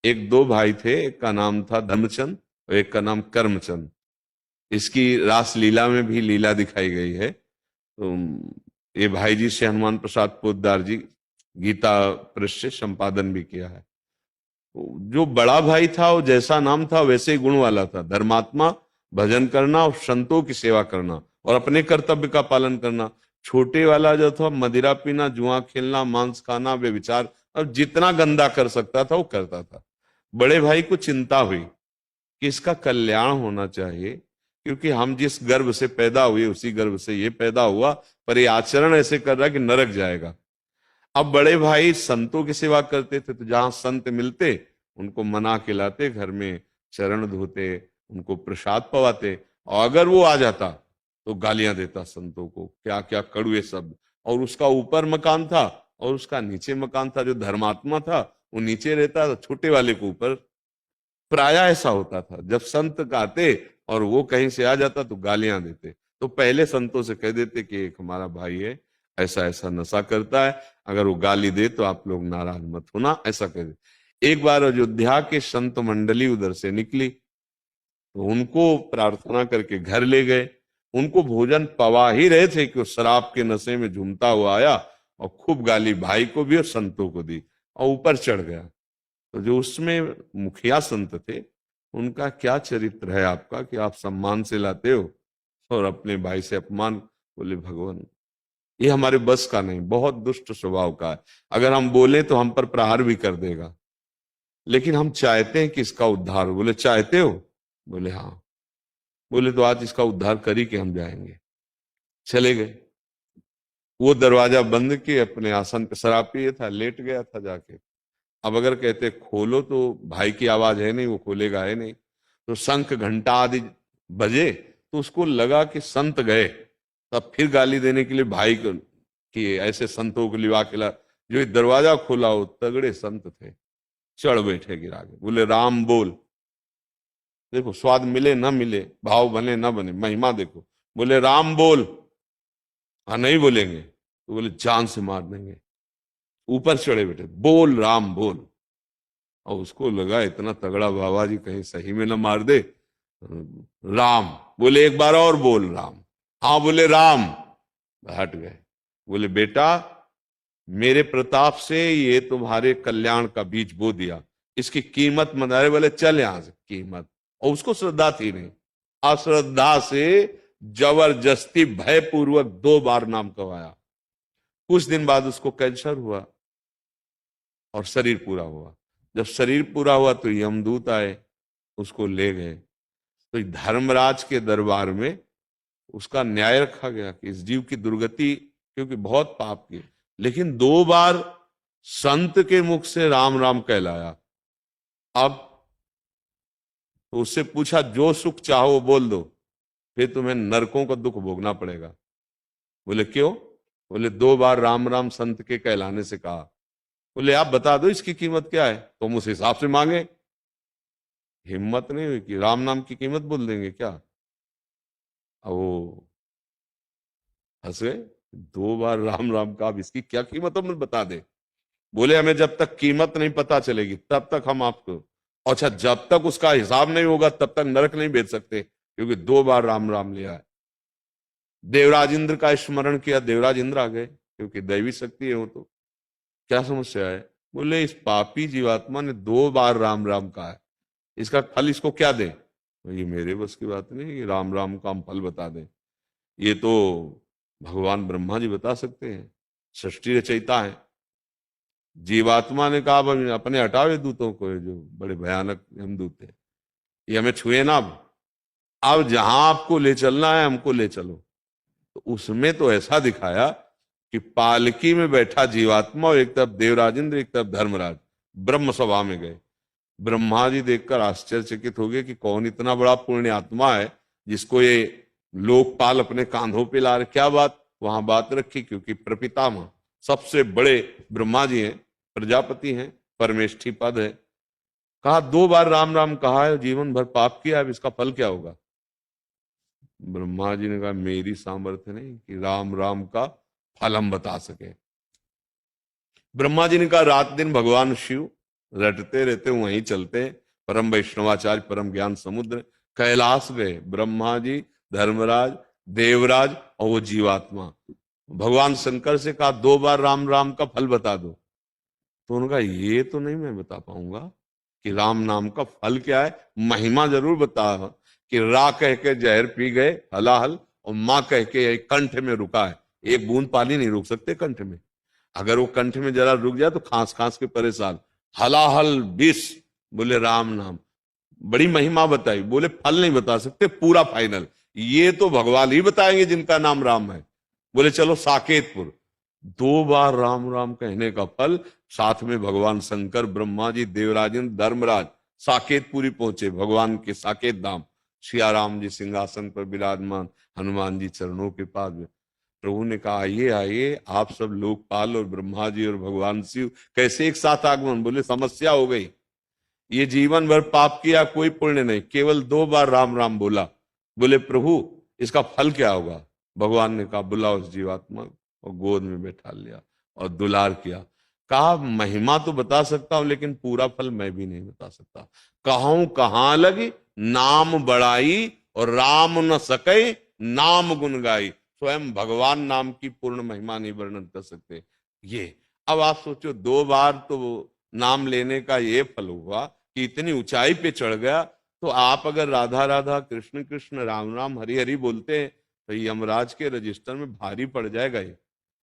एक दो भाई थे, एक का नाम था धर्मचंद और एक का नाम कर्मचंद। इसकी रास लीला में भी लीला दिखाई गई है। तो ये भाई जी से हनुमान प्रसाद पोद्दार जी गीता पृष्ठ से संपादन भी किया है। तो जो बड़ा भाई था वो जैसा नाम था वैसे ही गुण वाला था, धर्मात्मा, भजन करना और संतों की सेवा करना और अपने कर्तव्य का पालन करना। छोटे वाला जो था मदिरा पीना, जुआ खेलना, मांस खाना, व्यभिचार और जितना गंदा कर सकता था वो करता था। बड़े भाई को चिंता हुई कि इसका कल्याण होना चाहिए, क्योंकि हम जिस गर्भ से पैदा हुए उसी गर्भ से ये पैदा हुआ, पर ये आचरण ऐसे कर रहा है कि नरक जाएगा। अब बड़े भाई संतों की सेवा करते थे, तो जहां संत मिलते उनको मना के लाते, घर में चरण धोते, उनको प्रसाद पवाते। और अगर वो आ जाता तो गालियां देता संतों को, क्या क्या कड़वे शब्द। और उसका ऊपर मकान था और उसका नीचे मकान था। जो धर्मात्मा था वो नीचे रहता था, छोटे वाले को ऊपर। प्राय ऐसा होता था, जब संत आते और वो कहीं से आ जाता तो गालियां देते। तो पहले संतों से कह देते कि एक हमारा भाई है, ऐसा ऐसा नशा करता है, अगर वो गाली दे तो आप लोग नाराज मत होना, ऐसा कह दे। एक बार अयोध्या के संत मंडली उधर से निकली तो उनको प्रार्थना करके घर ले गए। उनको भोजन पवा ही रहे थे कि वो शराब के नशे में झूमता हुआ आया और खूब गाली भाई को भी और संतों को दी और ऊपर चढ़ गया। तो जो उसमें मुखिया संत थे, उनका क्या चरित्र है आपका कि आप सम्मान से लाते हो और अपने भाई से अपमान। बोले भगवान, ये हमारे बस का नहीं, बहुत दुष्ट स्वभाव का है। अगर हम बोले तो हम पर प्रहार भी कर देगा, लेकिन हम चाहते हैं कि इसका उद्धार हो। बोले चाहते हो? बोले हाँ। बोले तो आज इसका उद्धार कर ही के हम जाएंगे। चले गए। वो दरवाजा बंद किए, अपने आसन पे, शराब पिए था, लेट गया था जाके। अब अगर कहते खोलो तो भाई की आवाज है नहीं, वो खोलेगा है नहीं। तो शंख घंटा आदि बजे तो उसको लगा कि संत गए। तब फिर गाली देने के लिए भाई को कि ऐसे संतों को लिवा के ला। जो दरवाजा खोला वो तगड़े संत थे, चढ़ बैठे गिरा के। बोले राम बोल। देखो, स्वाद मिले ना मिले, भाव बने ना बने, महिमा देखो। बोले राम बोल। हाँ, नहीं बोलेंगे तो बोले जान से मार देंगे। ऊपर चढ़े बैठे, बोल राम बोल। और उसको लगा इतना तगड़ा बाबा जी कहीं सही में ना मार दे। राम बोले, एक बार और बोल राम। हाँ बोले राम। हट गए। बोले बेटा, मेरे प्रताप से ये तुम्हारे कल्याण का बीज बो दिया, इसकी कीमत मनारे। बोले चल यहां से कीमत। और उसको श्रद्धा थी नहीं, अश्रद्धा से जबरदस्ती भयपूर्वक 2 बार नाम करवाया। कुछ दिन बाद उसको कैंसर हुआ और शरीर पूरा हुआ। जब शरीर पूरा हुआ तो यमदूत आए, उसको ले गए। तो धर्मराज के दरबार में उसका न्याय रखा गया कि इस जीव की दुर्गति, क्योंकि बहुत पाप की, लेकिन 2 बार संत के मुख से राम राम कहलाया। अब तो उससे पूछा जो सुख चाहो वो बोल दो, फिर तुम्हें नरकों का दुख भोगना पड़ेगा। बोले क्यों? बोले 2 बार राम राम संत के कहलाने से कहा। बोले आप बता दो इसकी कीमत क्या है, तो हम उस हिसाब से मांगे। हिम्मत नहीं हुई कि राम नाम की कीमत बोल देंगे क्या। अब वो हंस गए। 2 बार राम राम का, अब इसकी क्या कीमत हम बता दे। बोले हमें जब तक कीमत नहीं पता चलेगी तब तक हम आपको, अच्छा जब तक उसका हिसाब नहीं होगा तब तक नरक नहीं भेज सकते, क्योंकि 2 बार राम राम लिया है। देवराज इंद्र का स्मरण किया, देवराज इंद्र आ गए, क्योंकि दैवी शक्ति है वो। तो क्या समस्या है? बोले इस पापी जीवात्मा ने 2 बार राम राम कहा है, इसका फल इसको क्या दे। ये मेरे बस की बात नहीं कि राम राम का हम फल बता दें। ये तो भगवान ब्रह्मा जी बता सकते हैं, सृष्टि रचयिता है। जीवात्मा ने कहा अब अपने हटावे दूतों को, जो बड़े भयानक यमदूत थे, ये हमें छुए ना। अब जहां आपको ले चलना है हमको ले चलो। तो उसमें तो ऐसा दिखाया कि पालकी में बैठा जीवात्मा और एक तरफ देवराज इंद्र, एक तरफ धर्मराज, ब्रह्म सभा में गए। ब्रह्मा जी देखकर आश्चर्यचकित हो गए कि कौन इतना बड़ा पुण्य आत्मा है जिसको ये लोकपाल अपने कांधों पे ला रहे। क्या बात? वहां बात रखी, क्योंकि प्रपितामह सबसे बड़े ब्रह्मा जी हैं, प्रजापति हैं, परमेष्ठी पद है। कहा 2 बार राम राम कहा है, जीवन भर पाप किया, अब इसका फल क्या होगा। ब्रह्मा जी ने कहा मेरी सामर्थ्य नहीं कि राम राम का फल हम बता सके। ब्रह्मा जी ने कहा रात दिन भगवान शिव रटते रहते वहीं चलते। परम वैष्णवाचार्य परम ज्ञान समुद्र कैलाश गए, ब्रह्मा जी, धर्मराज, देवराज और वो जीवात्मा। भगवान शंकर से कहा 2 बार राम राम का फल बता दो। तो उनका ये तो नहीं मैं बता पाऊंगा कि राम नाम का फल क्या है, महिमा जरूर बता कि रा कह के जहर पी गए हलाहल, और माँ कह के कंठ में रुका है। एक बूंद पानी नहीं रुक सकते कंठ में, अगर वो कंठ में जरा रुक जाए तो खांस खांस के परेशान। हलाहल विष, बोले राम नाम, बड़ी महिमा बताई, बोले फल नहीं बता सकते पूरा फाइनल, ये तो भगवान ही बताएंगे जिनका नाम राम है। बोले चलो साकेतपुर, 2 बार राम राम कहने का फल, साथ में भगवान शंकर, ब्रह्मा जी, देवराजन, धर्मराज साकेतपुरी पहुंचे, भगवान के साकेत धाम। सिया राम जी सिंहासन पर विराजमान, हनुमान जी चरणों के पास में। प्रभु ने कहा आइए आइए, आप सब लोकपाल और ब्रह्मा जी और भगवान शिव कैसे एक साथ आगमन। बोले समस्या हो गई, ये जीवन भर पाप किया कोई पुण्य नहीं, केवल 2 बार राम राम बोला। बोले प्रभु इसका फल क्या होगा। भगवान ने कहा बुलाओ उस जीवात्मा को, और गोद में बैठा लिया और दुलार किया। कहा महिमा तो बता सकता हूं लेकिन पूरा फल मैं भी नहीं बता सकता। कहूं कहां लगी नाम बड़ाई, और राम न सके नाम गुन गाई। स्वयं भगवान नाम की पूर्ण महिमा नहीं वर्णन कर सकते। ये अब आप सोचो 2 बार तो नाम लेने का ये फल हुआ कि इतनी ऊंचाई पे चढ़ गया। तो आप अगर राधा राधा कृष्ण कृष्ण राम राम हरि हरि बोलते हैं तो यमराज के रजिस्टर में भारी पड़ जाएगा ये।